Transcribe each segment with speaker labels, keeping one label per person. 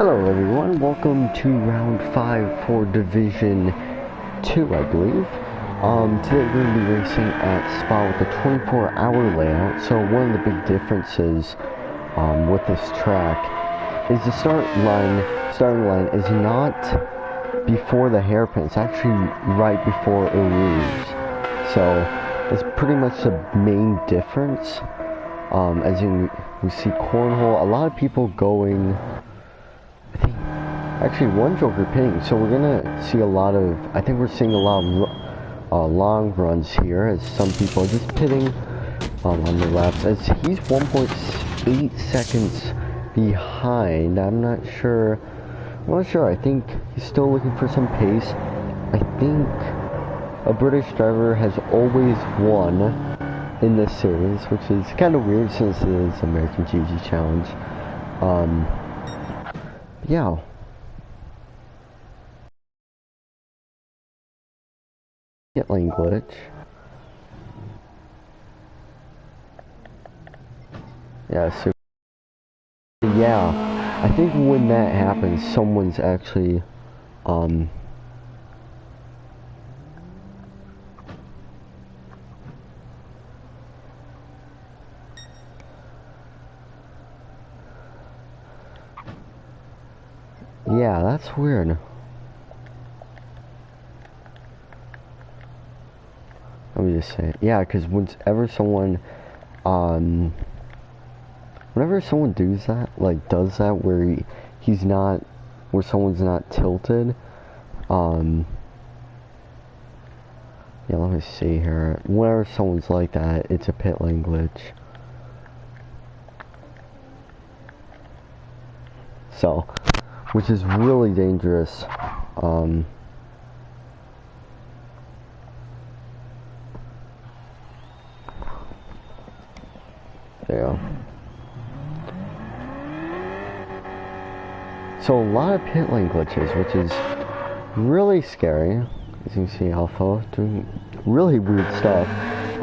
Speaker 1: Hello everyone, welcome to round 5 for Division 2, I believe. Today we're going to be racing at Spa with a 24-hour layout. So one of the big differences with this track is the starting line is not before the hairpin, it's actually right before Eau Rouge. So it's pretty much the main difference. As we see cornhole, a lot of people going, I think, actually one joker pitting, so we're gonna see a lot of, I think we're seeing a lot of long runs here, as some people are just pitting on the laps, as he's 1.8 seconds behind. I'm not sure, I think he's still looking for some pace. I think a British driver has always won in this series, which is kind of weird since it is American GG Challenge. Yeah. Get lane glitch. Yeah, so yeah, I think when that happens, someone's actually yeah, that's weird. Let me just say, yeah, because whenever someone does that, where he's not, where someone's not tilted, yeah, let me see here. Whenever someone's like that, it's a pit lane glitch. So, which is really dangerous. There you go. So a lot of pit lane glitches, which is really scary. As you can see, Alpha doing really weird stuff.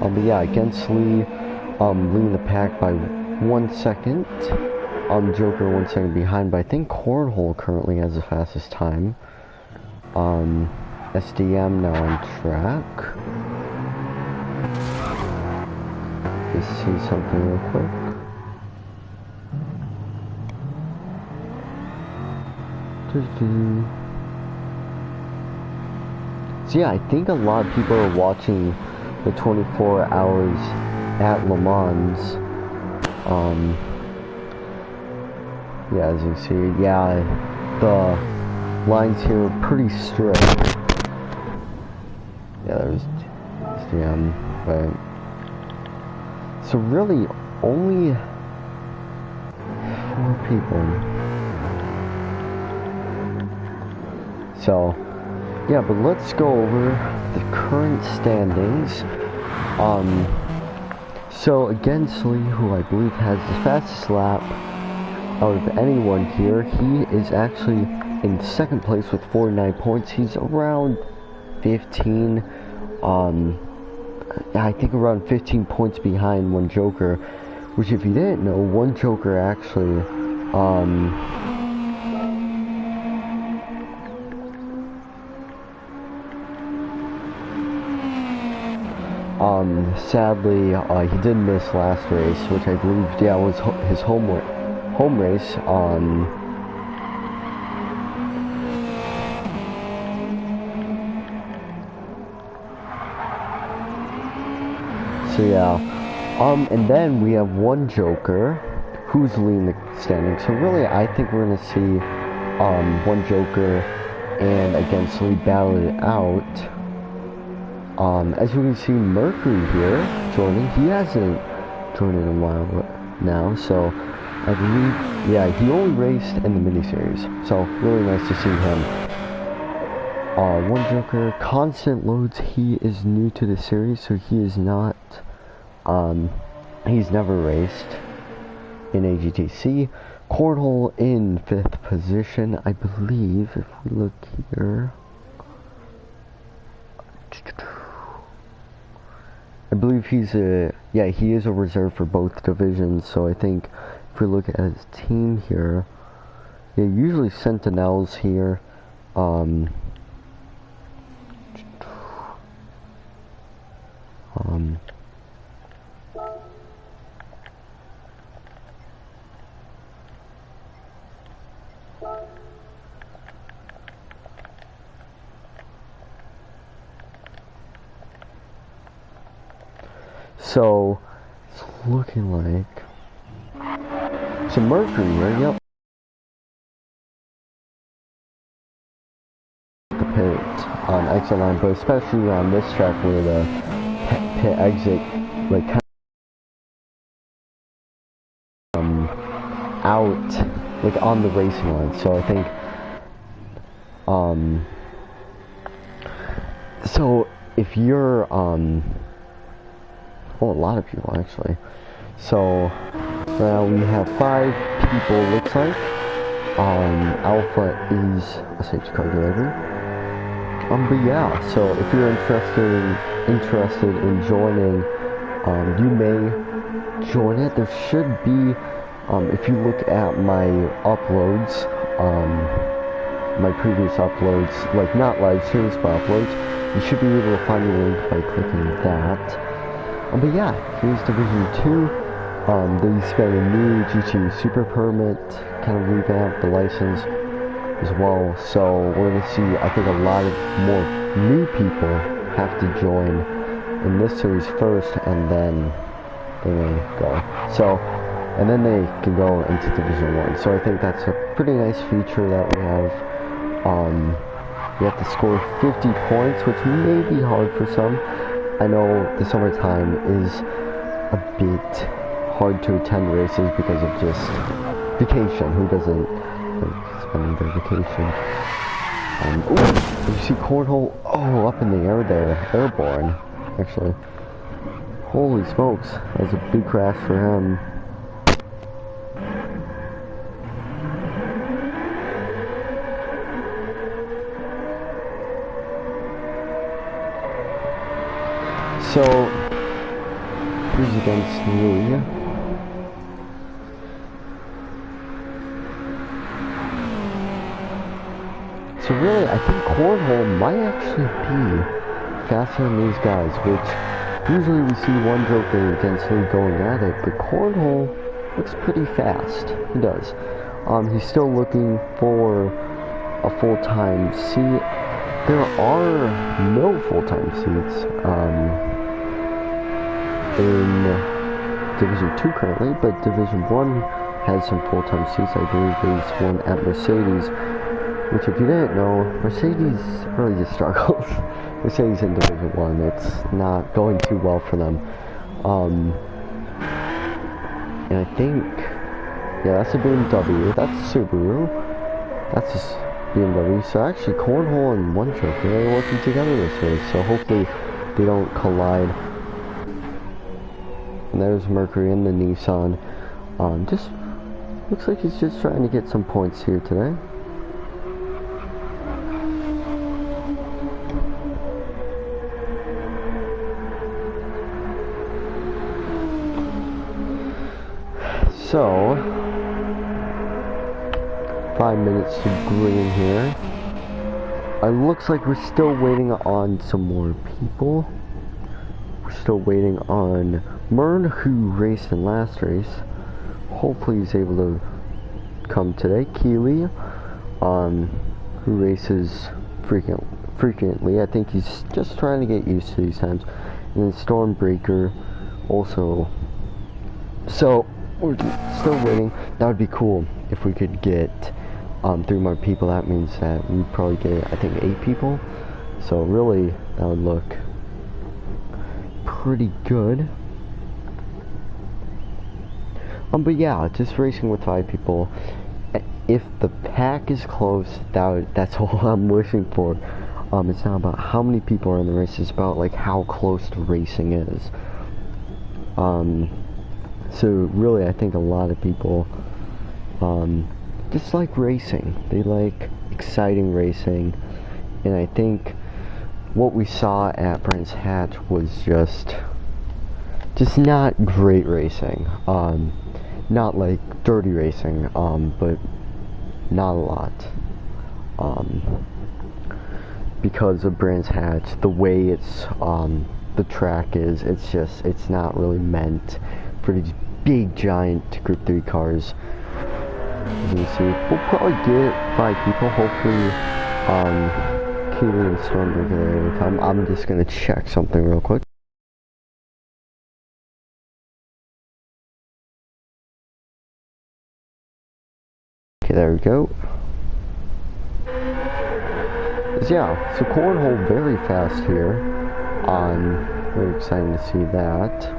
Speaker 1: But yeah, against Lee, leading the pack by 1 second. Joker 1 second behind, but I think Cornhole currently has the fastest time. SDM now on track. Just see something real quick. So yeah, I think a lot of people are watching the 24 hours at Le Mans. Yeah, as you can see, yeah, the lines here are pretty strict. Yeah, there's SDM, but so really only 4 people. So yeah, but let's go over the current standings. So against Lee, who I believe has the fastest lap out of anyone here, he is actually in second place with 49 points. He's around 15, I think around 15 points behind one joker, which, if you didn't know, one joker actually, sadly, he did miss last race, which I believe, yeah, was his home race. So yeah, and then we have one joker who's leading the standings. So really, I think we're gonna see one joker and against Lee battle it out. As you can see, Mercury here joining. He hasn't joined in a while now, so I believe, yeah, he only raced in the miniseries, so really nice to see him. One joker, Constant Loads, he is new to the series, so he is not, he's never raced in AGTC. Cornhole in 5th position, I believe, if we look here. I believe he's he is a reserve for both divisions, so I think if we look at his team here, yeah, usually sentinels here. So it's looking like some Mercury, right? Yep. The pit on exit line, but especially on this track where the pit exit, like, kind of, out, like, on the racing line. So I think, so if you're, well, a lot of people actually. So now we have 5 people, looks like. Alpha is a safety car driver. But yeah, so if you're interested in joining, you may join it. There should be, if you look at my uploads, my previous uploads, like not live streams, but uploads, you should be able to find the link by clicking that. But yeah, here's Division 2. They spent a new GT Super Permit, kind of revamped the license as well. So we're gonna see, I think, a lot of more new people have to join in this series first, and then they may go. So, and then they can go into Division 1. So I think that's a pretty nice feature that we have. You have to score 50 points, which may be hard for some. I know the summertime is a bit hard to attend races because of just vacation. Who doesn't like spending their vacation? Ooh, you see cornhole? Oh, up in the air there, airborne. Actually, holy smokes, that was a big crash for him. So, he's against Lee. So really, I think cornhole might actually be faster than these guys, which usually we see one joker against Lee going at it, but cornhole looks pretty fast. He does. He's still looking for a full-time seat. There are no full-time seats in Division 2 currently, but Division 1 has some full-time seats. I believe there's one at Mercedes, which, if you didn't know, Mercedes really just struggles. Mercedes in Division 1, it's not going too well for them. And I think, yeah, that's a BMW, that's a Subaru, that's a BMW. So actually, cornhole and one joker, they're working together this race, so hopefully they don't collide. And there's Mercury in the Nissan. Just looks like he's just trying to get some points here today. So, 5 minutes to green here. It looks like we're still waiting on some more people. We're still waiting on Mern, who raced in last race. Hopefully he's able to come today. Keeley, who races frequently. I think he's just trying to get used to these times. And then Stormbreaker also. So we're still waiting. That would be cool if we could get 3 more people. That means that we'd probably get, I think, 8 people. So really, that would look pretty good. But yeah, just racing with 5 people. If the pack is close, that's all I'm wishing for. It's not about how many people are in the race, it's about like how close the racing is. So really, I think a lot of people just like racing. They like exciting racing, and I think what we saw at Brands Hatch was just not great racing. Not like dirty racing, but not a lot. Because of Brands Hatch, the way it's the track is, it's not really meant for these big giant Group 3 cars. As you can see, we'll probably get 5 people, hopefully. Keely and Stormbreaker will come. I'm just gonna check something real quick. Okay, there we go. Yeah, so cornhole very fast here. Very excited to see that.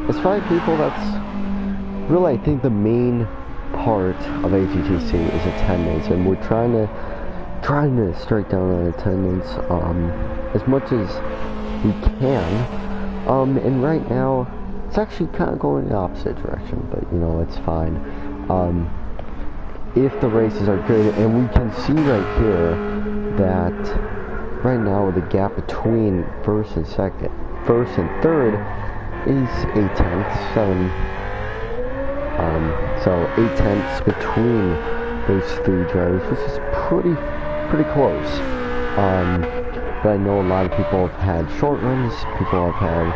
Speaker 1: As 5 people, that's really, I think, the main part of AGTC is attendance, and we're trying to strike down on attendance as much as we can. And right now, it's actually kind of going in the opposite direction, but you know, it's fine. If the races are good, and we can see right here that right now the gap between first and third is 8 tenths, 7. So 8 tenths between those 3 drivers, which is pretty close. But I know a lot of people have had short runs, people have had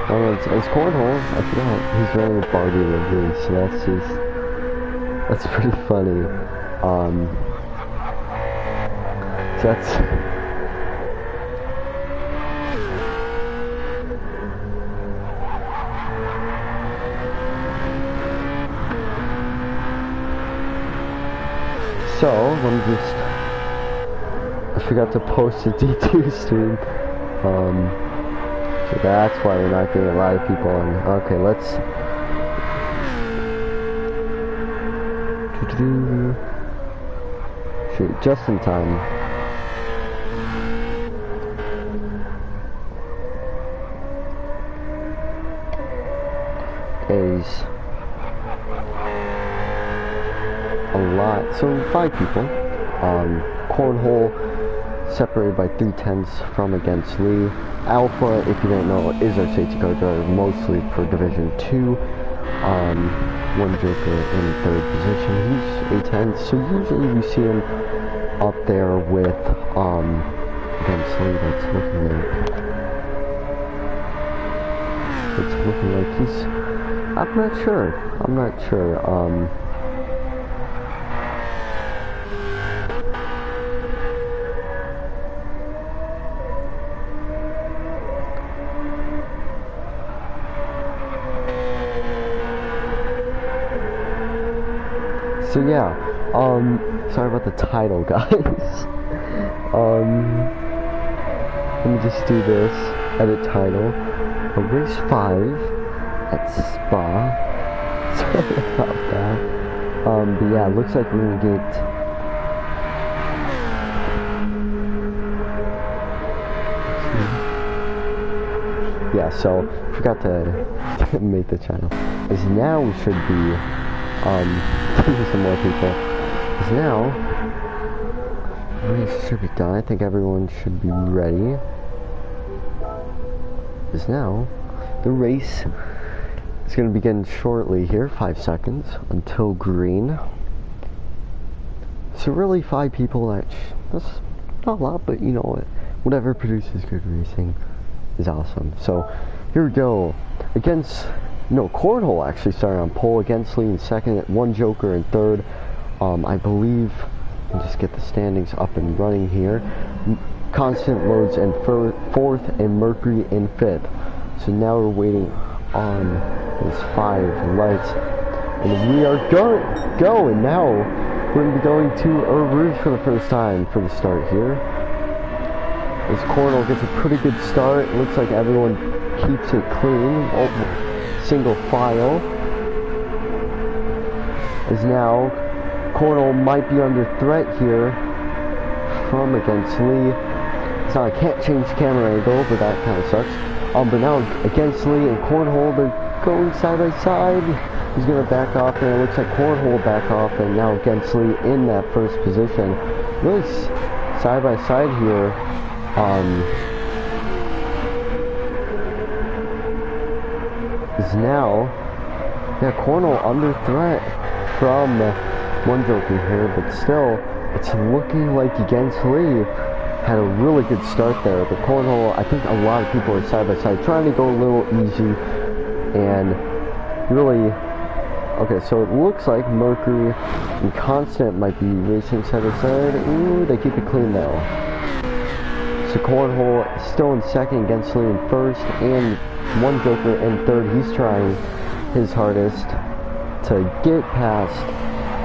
Speaker 1: long runs. As Cornhole, I forgot, he's running a Barbie livery, so that's pretty funny. So that's so let me just, I forgot to post the D2 stream. So that's why we're not getting a lot of people on. Okay, let's shoot, just in time. Is a lot. So 5 people. Cornhole separated by 3 tenths from Against Lee. Alpha, if you don't know, is our safety car driver, mostly for Division 2. 1 Joker in 3rd position. He's 8 tenths, so usually we see him up there with Against Lee. It's looking like he's, I'm not sure. So yeah, sorry about the title, guys. Let me just do this, edit title, race 5 at Spa. Sorry about that. But yeah, it looks like we're gonna get yeah, so forgot to make the channel. Is now we should be some more people. Is now the race should be done. I think everyone should be ready. Is now the race is going to begin shortly here. 5 seconds until green. So really 5 people. That's not a lot, but you know what? Whatever produces good racing is awesome. So here we go. Cornhole actually started on pole, Against Lee in 2nd, 1 Joker in 3rd. I believe, I'll just get the standings up and running here. Constant Loads in 4th, and Mercury in 5th. So now we're waiting on those 5 lights, and we are going now. We're going to be going to Eau Rouge for the first time for the start here. As Cornhole gets a pretty good start, it looks like everyone keeps it clean. Single file. As now Cornhole might be under threat here from Against Lee. So I can't change the camera angle, but that kind of sucks. But now Against Lee and Cornhole, they're going side by side. He's gonna back off, and it looks like Cornhole back off, and now Against Lee in that first position. Really side by side here. Is now, Cornhole under threat from one joker here, but still, it's looking like against Lee had a really good start there. The cornhole, I think a lot of people are side by side, trying to go a little easy, and really, okay, so it looks like Mercury and Constant might be racing side by side. Ooh, they keep it clean though. So cornhole still in second against Lee in first, and one joker in third. He's trying his hardest to get past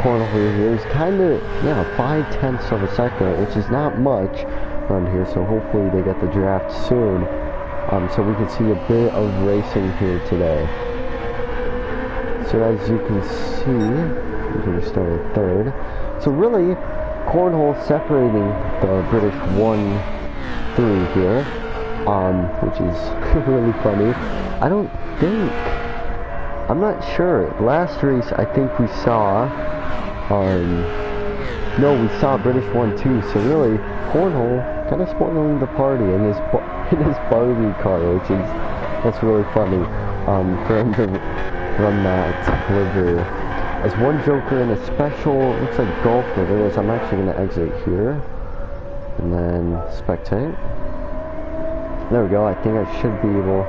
Speaker 1: cornhole here. He's kind of, yeah, 0.5 of a second, which is not much around here, so hopefully they get the draft soon, so we can see a bit of racing here today. So as you can see, we started third. So really, cornhole separating the British 1-3 here, which is really funny. I don't think, I'm not sure. Last race, I think we saw, no, we saw British 1-2. So really, cornhole kind of spoiling the party in his Barbie car, which is, that's really funny. For him to run that livery. As one joker in a special, looks like golf livery, as I'm actually going to exit here and then spectate. There we go. I think I should be able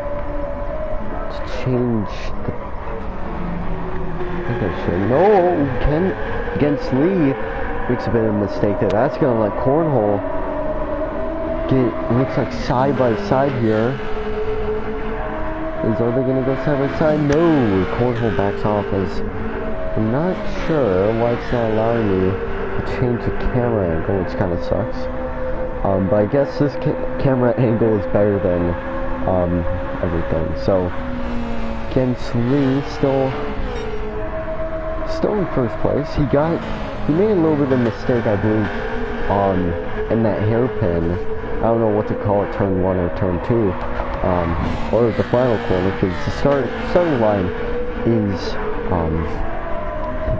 Speaker 1: to change the, I think I should. No, Ken against Lee makes a bit of a mistake there. That's going to let cornhole get, looks like side by side here. Are they going to go side by side? No, cornhole backs off, as I'm not sure why it's not allowing me to change the camera angle, which kind of sucks. But I guess this camera angle is better than everything. So against Lee, still in first place. He made a little bit of a mistake, I believe, in that hairpin. I don't know what to call it, turn 1 or turn 2, or the final corner, because the starting line is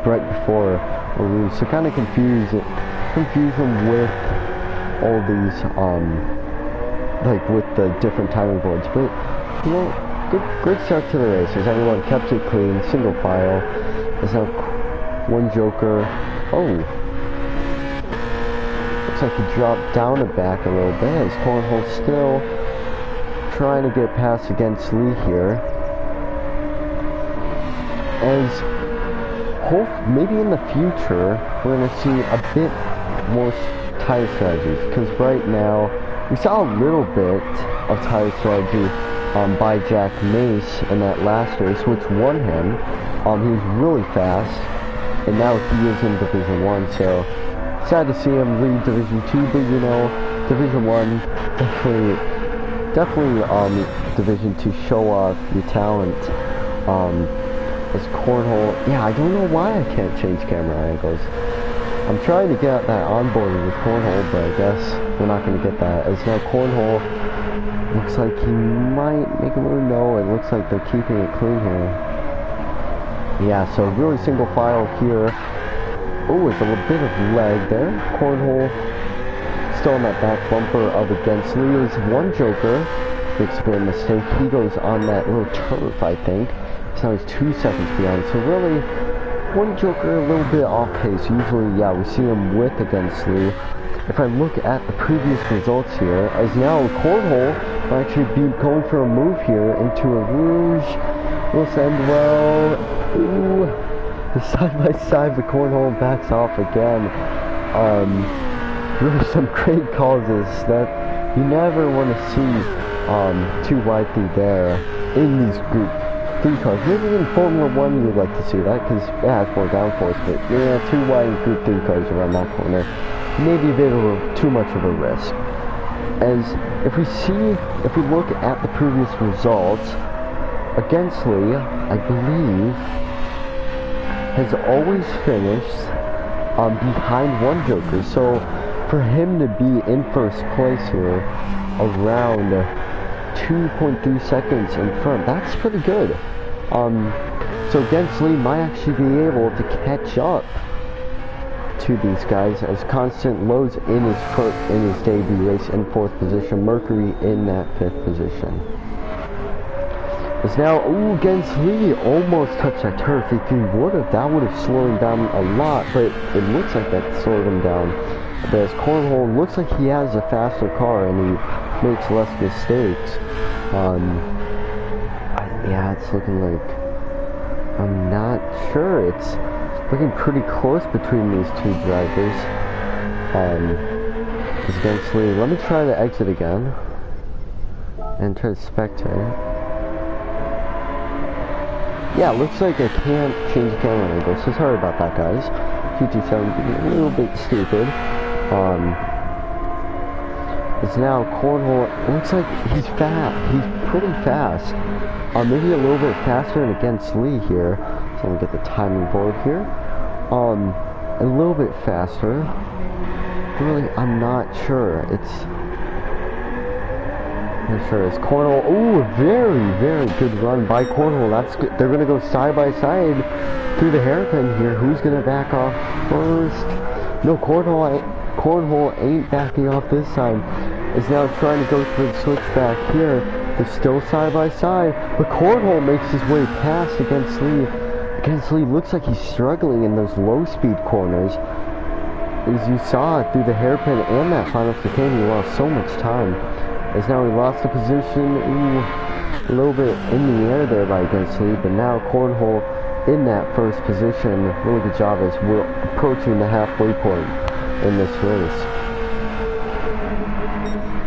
Speaker 1: right before Lee. So kind of confusion with all these, like with the different timing boards. But you know, good start to the races. Everyone kept it clean, single file. There's now one joker. Oh, looks like he dropped down the back a little bit. As cornhole still trying to get past against Lee here. As maybe in the future we're going to see a bit more tire strategies, because right now we saw a little bit of tire strategy by Jack Mace in that last race, which won him. He was really fast, and now he is in Division 1, so sad to see him leave Division 2, but you know, Division 1, definitely Division 2, show off your talent. As cornhole, yeah, I don't know why I can't change camera angles. I'm trying to get that onboarding with cornhole, but I guess we're not going to get that. As now cornhole looks like he might make a move. No, it looks like they're keeping it clean here. Yeah, so really single file here. Oh, it's a little bit of lag there. Cornhole still on that back bumper of against Lee. Is one joker makes a bit of a mistake. He goes on that little turf, I think. So now he's 2 seconds behind. So really, one joker a little bit off pace. Usually, yeah, we see him with against Lee. If I look at the previous results here, as now cornhole will actually be going for a move here into a rouge. Will send well. Ooh, the side by side, the cornhole backs off again. Really some great causes that you never want to see too widely there in these Group 3 cars. Maybe in Formula 1 you'd like to see that, because it has more downforce, but yeah, too wide in Group 3 cars around that corner. Maybe a bit of too much of a risk. As if we look at the previous results, against Lee, I believe, has always finished behind one joker. So for him to be in first place here, around 2.3 seconds in front, that's pretty good. So against Lee might actually be able to catch up to these guys, as Constant loads in his debut race in 4th position, Mercury in that 5th position. Is now, ooh, against Lee, almost touched that turf. If he would have, that would have slowed him down a lot, but it looks like that slowed him down. But as Cornhole, looks like he has a faster car and he makes less mistakes. Yeah, it's looking like, I'm not sure. It's looking pretty close between these two drivers. It's against Lee. Let me try to exit again and try to spectate. Yeah, looks like I can't change the camera angle, so sorry about that, guys. GT7 being a little bit stupid. It's now Cornhole. It looks like he's fast. He's pretty fast. Maybe a little bit faster and against Lee here. So let me get the timing board here. A little bit faster. Really, I'm not sure. I'm not sure. It's Cornhole. Ooh, a very, very good run by Cornhole. That's good. They're gonna go side by side through the hairpin here. Who's gonna back off first? No, Cornhole ain't backing off this time. Is now trying to go for the switchback here. They're still side by side, but Cornhole makes his way past against Lee. Against Lee, looks like he's struggling in those low-speed corners. As you saw it through the hairpin and that final chicane, he lost so much time. As now he lost the position, ooh, a little bit in the air there by against Lee, but now Cornhole in that first position. Really good job as we're approaching the halfway point in this race.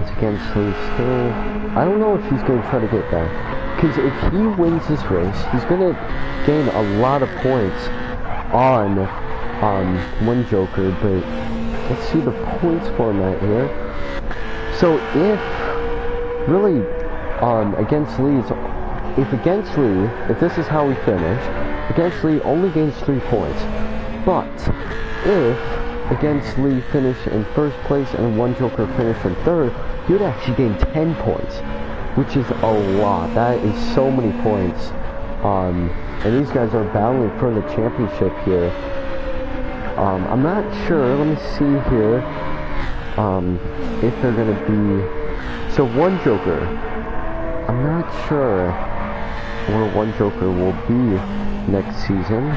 Speaker 1: It's against Lee still. I don't know if he's going to try to get there, because if he wins this race, he's going to gain a lot of points on one Joker, but let's see the points format here. So if really against Lee, if this is how we finish, against Lee only gains 3 points. But if against Lee finish in first place and one Joker finish in third, he would actually gain 10 points, which is a lot. That is so many points. And these guys are battling for the championship here. I'm not sure. Let me see here. If they're gonna be, so one Joker, I'm not sure where one Joker will be next season,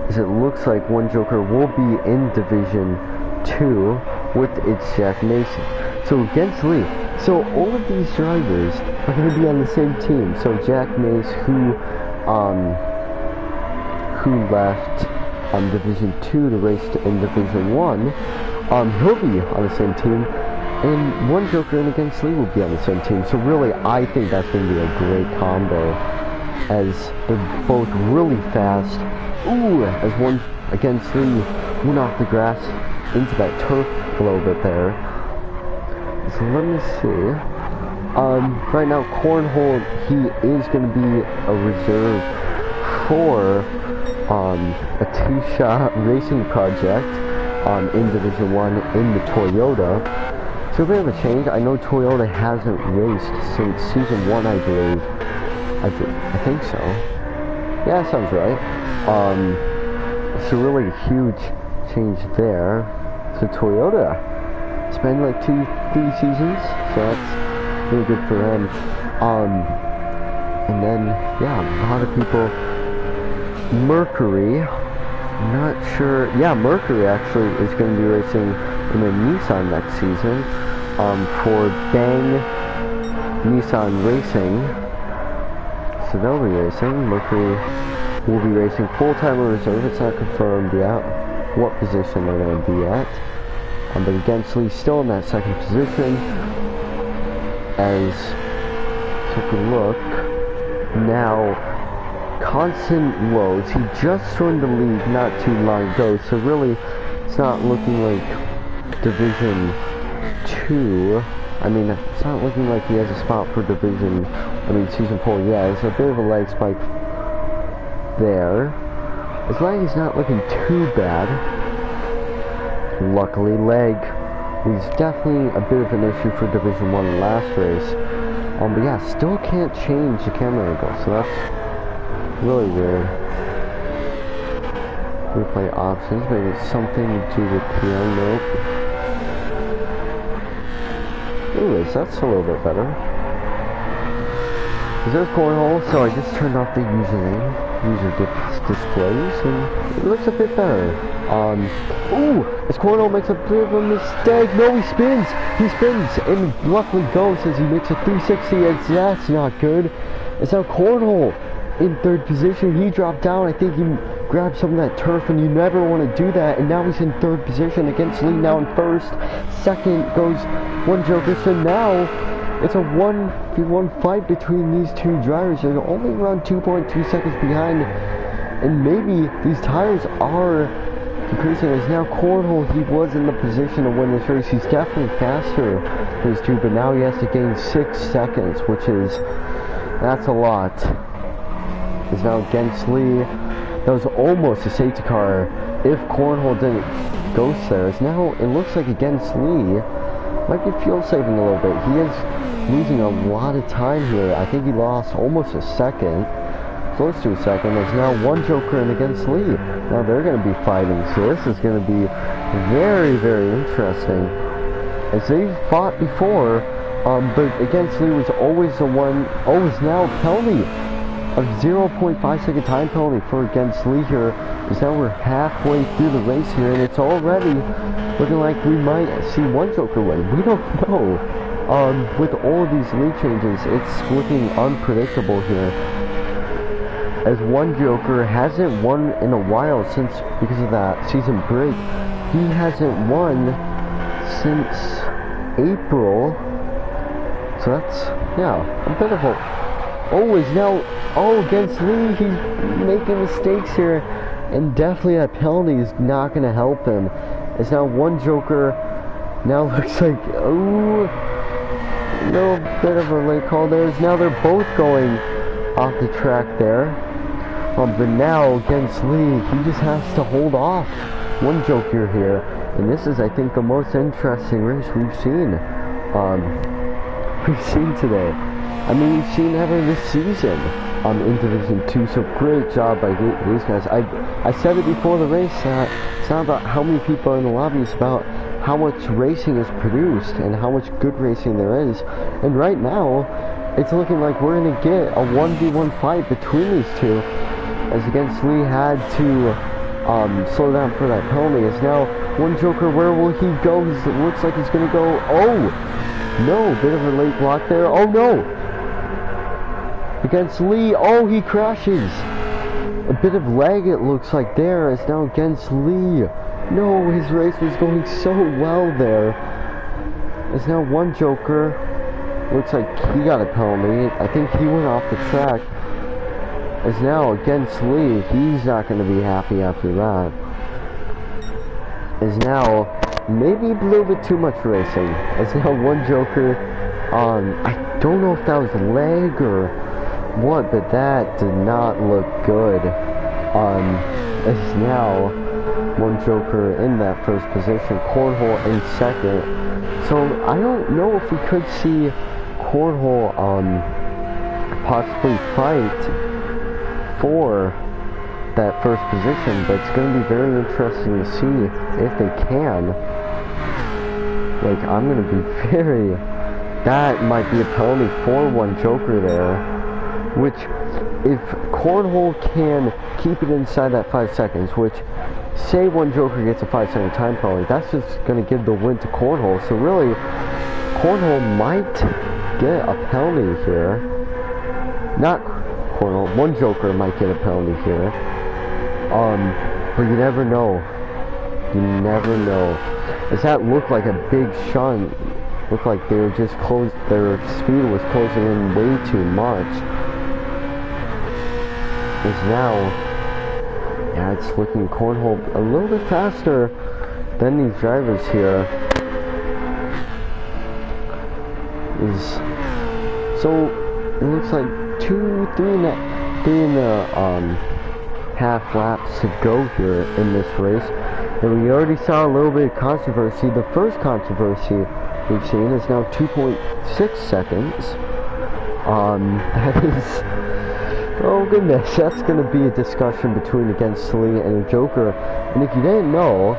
Speaker 1: as it looks like one Joker will be in Division 2 with its Jack Mason. So against Lee, so all of these drivers are going to be on the same team. So Jack Mace, who left Division 2 to race in Division 1, he'll be on the same team, and one Joker and against Lee will be on the same team. So really, I think that's going to be a great combo, as they're both really fast. Ooh, as one against Lee went off the grass into that turf a little bit there. So let me see. Right now, Cornhole, he is going to be a reserve for a two-shot racing project in Division 1 in the Toyota. So a bit of a change. I know Toyota hasn't raced since Season 1, I believe. I think so. Yeah, that sounds right. So really a huge change there. So Toyota, it's been like 2-3 seasons, so that's really good for them. And then, yeah, a lot of people, Mercury, I'm not sure, yeah, Mercury actually is going to be racing in a Nissan next season, for Bang Nissan Racing. So they'll be racing. Mercury will be racing full-time or reserve. It's not confirmed yet what position they're going to be at. But against Lee, still in that second position. As, take a look, now, constant lows. He just joined the league not too long ago, so really, it's not looking like Division 2. I mean, it's not looking like he has a spot for Season 4. Yeah, it's a bit of a leg spike there. His leg is not looking too bad. Luckily, leg was definitely a bit of an issue for Division 1 last race. But yeah, still can't change the camera angle, so that's really weird. Replay options, maybe it's something to do with PM, nope. Anyways, that's a little bit better. There's cornhole, so I just turned off the user displays, and it looks a bit better. Ooh, this cornhole makes a bit of a mistake. No, he spins, and luckily goes as he makes a 360, and that's not good. It's now cornhole in third position. He dropped down. I think he grabbed some of that turf, and you never want to do that. And now he's in third position against Lee now in first. Second goes one Joker, so now it's a 1v1 fight between these two drivers. They're only around 2.2 seconds behind, and maybe these tires are decreasing. As now cornhole, he was in the position to win this race. He's definitely faster than these two, but now he has to gain 6 seconds, which is, that's a lot. He's now against Lee. That was almost a safety car if cornhole didn't ghost there. As now it looks like against Lee might be fuel saving a little bit. He is losing a lot of time here. I think he lost almost a second, close to a second. There's now one Joker in against Lee. Now they're going to be fighting, so this is going to be very, very interesting. As they've fought before, but against Lee was always the one. Oh, it's now a penalty. A 0.5 second time penalty for against Lee here. Is now we're halfway through the race here, and it's already looking like we might see one Joker win. We don't know. With all of these lead changes, it's looking unpredictable here. As one Joker hasn't won in a while since, because of that season break, he hasn't won since April. So that's, yeah, a bit of a... Oh, is now, against Lee, he's making mistakes here, and definitely that penalty is not going to help him. It's now one Joker, now looks like, a little bit of a late call there. Now they're both going off the track there, but now against Lee, he just has to hold off one Joker here, and this is, I think, the most interesting race we've seen today. I mean, we've seen ever this season in Division 2, so great job by these guys. I said it before the race that it's not about how many people are in the lobby, it's about how much racing is produced and how much good racing there is. And right now, it's looking like we're going to get a 1v1 fight between these two, as against Lee had to slow down for that penalty. It's now one Joker, where will he go? It looks like he's going to go, no, bit of a late block there. Oh no! Against Lee, he crashes. A bit of lag it looks like there. It's now against Lee. No, his race was going so well there. It's now one Joker. Looks like he got a penalty. I think he went off the track. It's now against Lee. He's not going to be happy after that. Is now maybe a little bit too much racing. It's now one Joker. I don't know if that was lag or what, but that did not look good. It's now one Joker in that first position, cornhole in second. So I don't know if we could see cornhole possibly fight for that first position, but it's going to be very interesting to see if they can. Like, I'm going to be very... That might be a penalty for one Joker there, which, if cornhole can keep it inside that 5 seconds, which, say one Joker gets a 5-second time penalty, that's just going to give the win to cornhole. So really, cornhole might get a penalty here. Not cornhole, one Joker might get a penalty here. But you never know. You never know. Does that look like a big shunt? Looked like they were just closed, their speed was closing in way too much. Is now, yeah, it's looking cornhole a little bit faster than these drivers here. So it looks like three and a half laps to go here in this race, and we already saw a little bit of controversy. The first controversy we've seen is now 2.6 seconds. That is, oh goodness, that's going to be a discussion between against Lee and a Joker. And if you didn't know,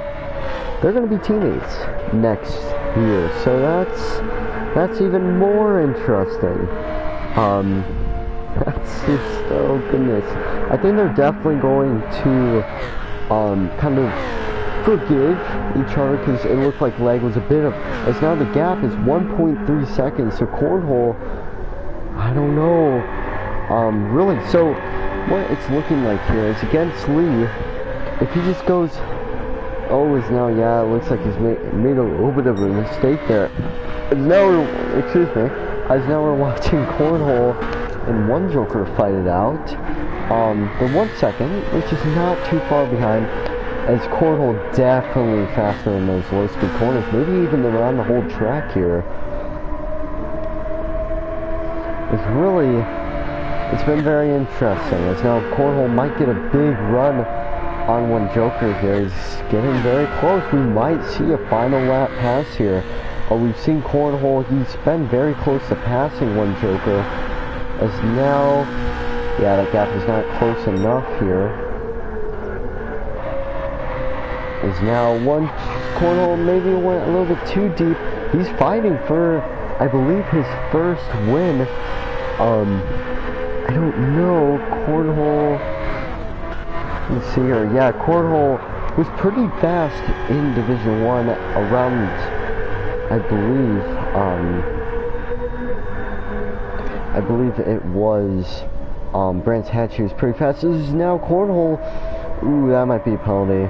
Speaker 1: they're going to be teammates next year, so that's even more interesting. That's just, oh goodness. I think they're definitely going to kind of forgive each other because it looked like lag was a bit of, as now the gap is 1.3 seconds, so Cornhole, I don't know, really, so what it's looking like here is against Lee, if he just goes, oh, is now, yeah, it looks like he's made a little bit of a mistake there. Now, excuse me, as now we're watching Cornhole and One Joker fight it out. The 1 second, which is not too far behind, as Cornhole definitely faster in those low speed corners, maybe even around the whole track here. It's been very interesting, as now Cornhole might get a big run on One Joker here. He's getting very close. We might see a final lap pass here. We've seen Cornhole, he's been very close to passing One Joker, as now, yeah, that gap is not close enough here. Is now Cornhole maybe went a little bit too deep. He's fighting for, I believe, his first win. I don't know, Cornhole, let's see here, yeah, Cornhole was pretty fast in Division 1 around, I believe it was, Brands Hatchie was pretty fast. This is now Cornhole, ooh, that might be a penalty.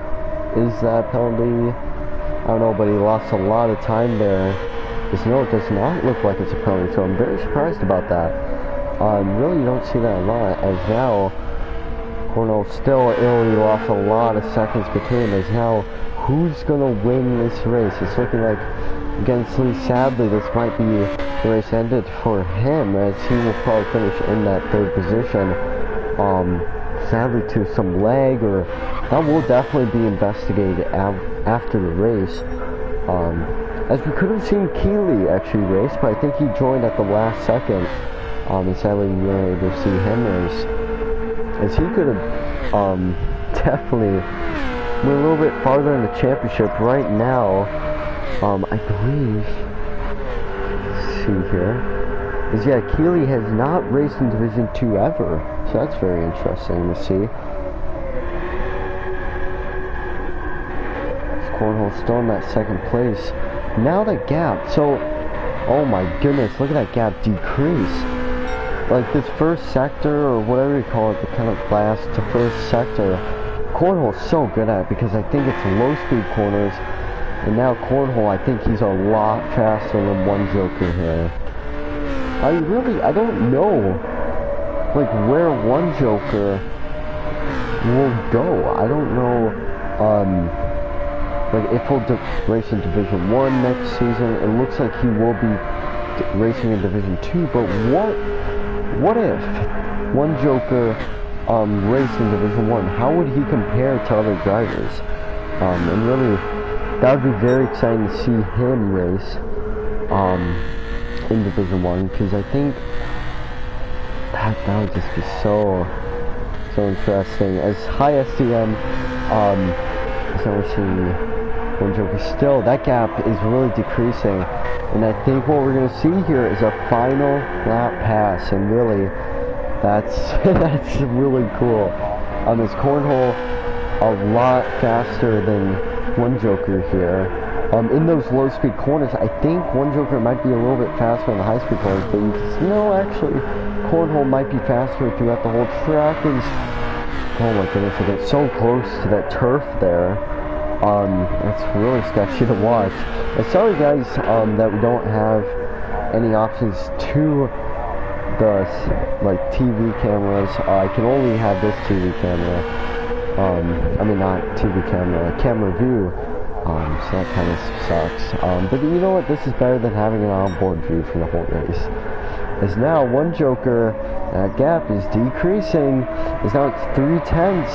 Speaker 1: Is that a penalty? I don't know, but he lost a lot of time there. No, it does not look like it's a penalty, so I'm very surprised about that. Really don't see that a lot, as now Cornhole still he lost a lot of seconds between, as now who's gonna win this race? It's looking like against Lee, sadly this might be the race ended for him, as he will probably finish in that third position. Sadly to some lag, or that will definitely be investigated after the race. As we could have seen Keeley actually race, but I think he joined at the last second. And sadly we weren't able to see him race, as he could have definitely went a little bit farther in the championship right now. I believe, let's see here, is yeah, Keeley has not raced in Division 2 ever, so that's very interesting to see. Cornhole still in that second place. Now the gap, so, oh my goodness, look at that gap decrease. Like this first sector, or whatever you call it, the kind of last to first sector, Cornhole's so good at it, because I think it's low speed corners, and now Cornhole, I think he's a lot faster than One Joker here. I don't know, like, where One Joker will go. I don't know, like, if he'll race in Division 1 next season. It looks like he will be racing in Division 2, but what if One Joker raced in Division 1? How would he compare to other drivers? And really, that would be very exciting to see him race in Division 1, because I think that would just be so interesting. As high SDM, as we're seeing One Joker, still that gap is really decreasing, and I think what we're gonna see here is a final lap pass, and really, that's really cool. This Cornhole a lot faster than One Joker here. In those low speed corners, I think One Joker might be a little bit faster in the high speed corners, but no, actually, Cornhole might be faster throughout the whole track. Is, oh my goodness, I get so close to that turf there. It's really sketchy to watch. And sorry guys, that we don't have any options to the like TV cameras. I can only have this TV camera. I mean, not TV camera, camera view. So that kind of sucks. But you know what? This is better than having an onboard view for the whole race. As now One Joker, that gap is decreasing. As now it's 3/10.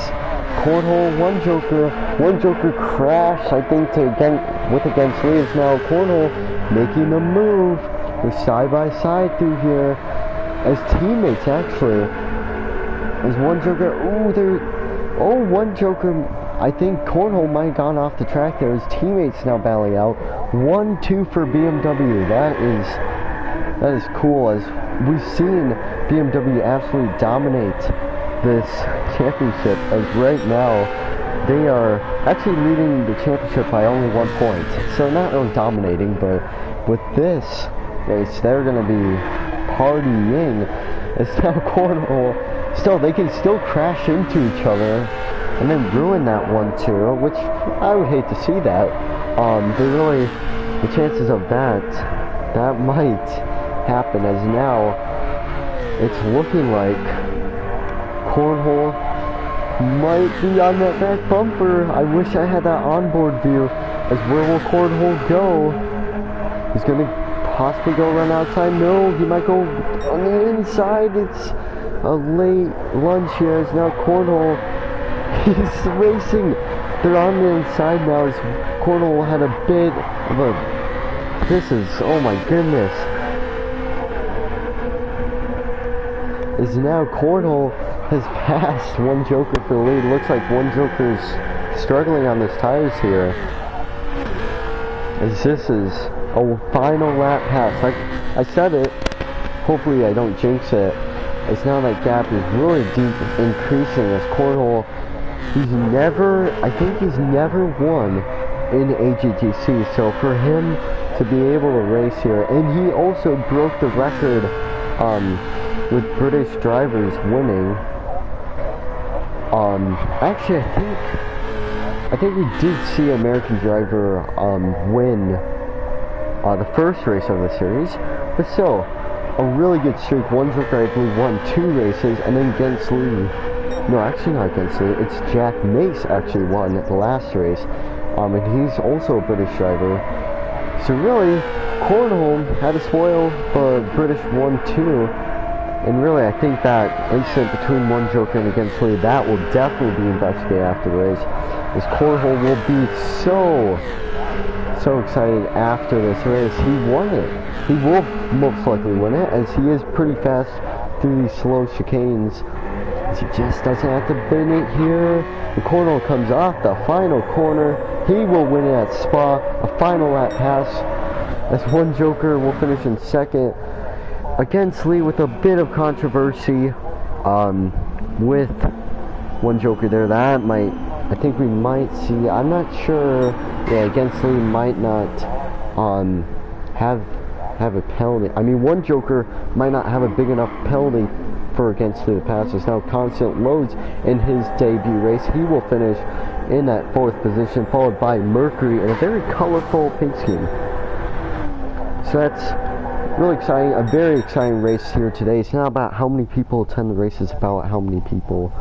Speaker 1: Cornhole, One Joker crashed, I think, against Lee. Is now Cornhole making a move. They're side by side through here as teammates, actually. As One Joker, One Joker, I think Cornhole might have gone off the track there. His teammates now battling out. 1-2 for BMW. That is that is cool, as we've seen BMW absolutely dominate this championship, as right now they are actually leading the championship by only 1 point. So not really dominating, but with this race, they're going to be partying. It's now cornhole. Still, they can still crash into each other and then ruin that 1-2, which I would hate to see that. But really, the chances of that might happen, as now it's looking like cornhole might be on that back bumper. I wish I had that onboard view, as where will cornhole go? He's gonna possibly go run outside. No, he might go on the inside. It's a late lunch here, as now cornhole, he's racing. They're on the inside now, as cornhole had a bit of a, this is, oh my goodness, is now cornhole has passed One Joker for the lead. Looks like One Joker's struggling on his tires here, as this is a final lap pass. I said it, hopefully I don't jinx it, as now that gap is really deep, increasing, as cornhole, I think he's never won in AGTC, so for him to be able to race here, and he also broke the record with British drivers winning. Actually, I think we did see an American driver win the first race of the series, but still a really good streak. One Joker, I believe, won 2 races, and then against Lee, no, actually not against Lee, it's Jack Mace actually won the last race, and he's also a British driver. So really, cornhole had to spoil the British 1-2, and really I think that incident between One Joker and against Lee, that will definitely be investigated after the race, as cornhole will be so excited after this race. He won it. He will most likely win it, as he is pretty fast through these slow chicanes. He just doesn't have to bin it here. The cornhole comes off the final corner. He will win it at Spa. A final lap pass, as One Joker will finish in second against Lee, with a bit of controversy with One Joker there. That might, I think we might see, I'm not sure, yeah, against Lee might not have a penalty. I mean, One Joker might not have a big enough penalty for against Lee to pass. There's now constant loads in his debut race. He will finish in that 4th position, followed by Mercury in a very colorful paint scheme. So that's really exciting, a very exciting race here today. It's not about how many people attend the race, it's about how many people.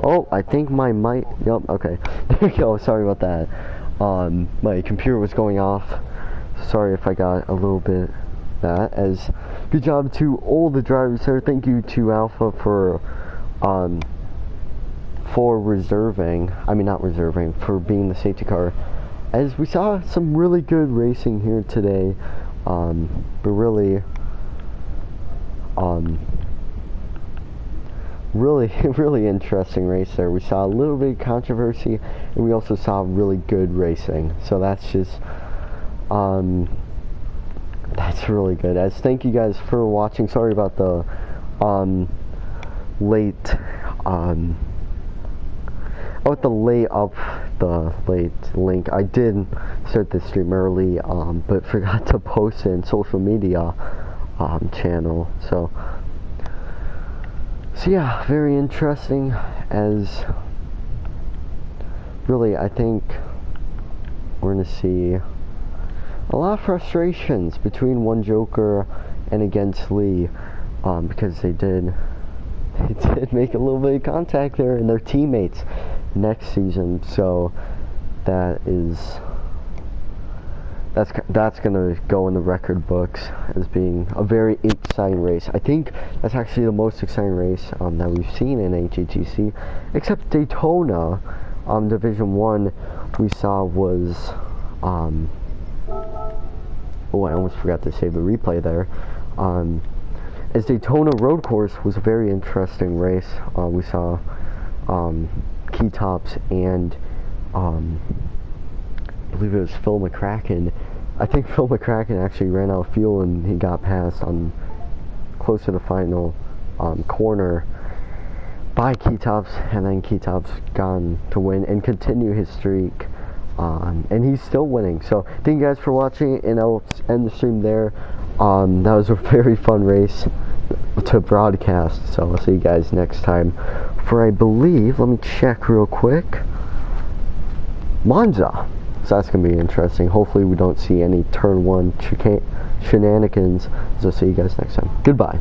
Speaker 1: Oh, I think my mic, yep, okay. There we go, sorry about that. My computer was going off. Sorry if I got a little bit that, as good job to all the drivers there. Thank you to Alpha for reserving, I mean not reserving, for being the safety car, as we saw some really good racing here today. But really really interesting race there. We saw a little bit of controversy, and we also saw really good racing, so that's just that's really good. As thank you guys for watching. Sorry about the late late link. I did start the stream early, but forgot to post it in social media channel. So yeah, very interesting, as really I think we're gonna see a lot of frustrations between One Joker and against Lee, because they did make a little bit of contact there, and their teammates next season. So that's gonna go in the record books as being a very exciting race. I think that's actually the most exciting race that we've seen in AGTC, except Daytona. Division 1 we saw was oh, I almost forgot to save the replay there. As Daytona Road Course was a very interesting race. We saw Key Tops and I believe it was Phil McCracken I think Phil McCracken actually ran out of fuel and he got passed on close to the final corner by Keytops, and then Keytops gone to win and continue his streak. And he's still winning. So thank you guys for watching, and I'll end the stream there. That was a very fun race to broadcast, so I'll see you guys next time for, I believe, let me check real quick, Monza. So that's gonna be interesting. Hopefully we don't see any turn 1 shenanigans. So I'll see you guys next time. Goodbye.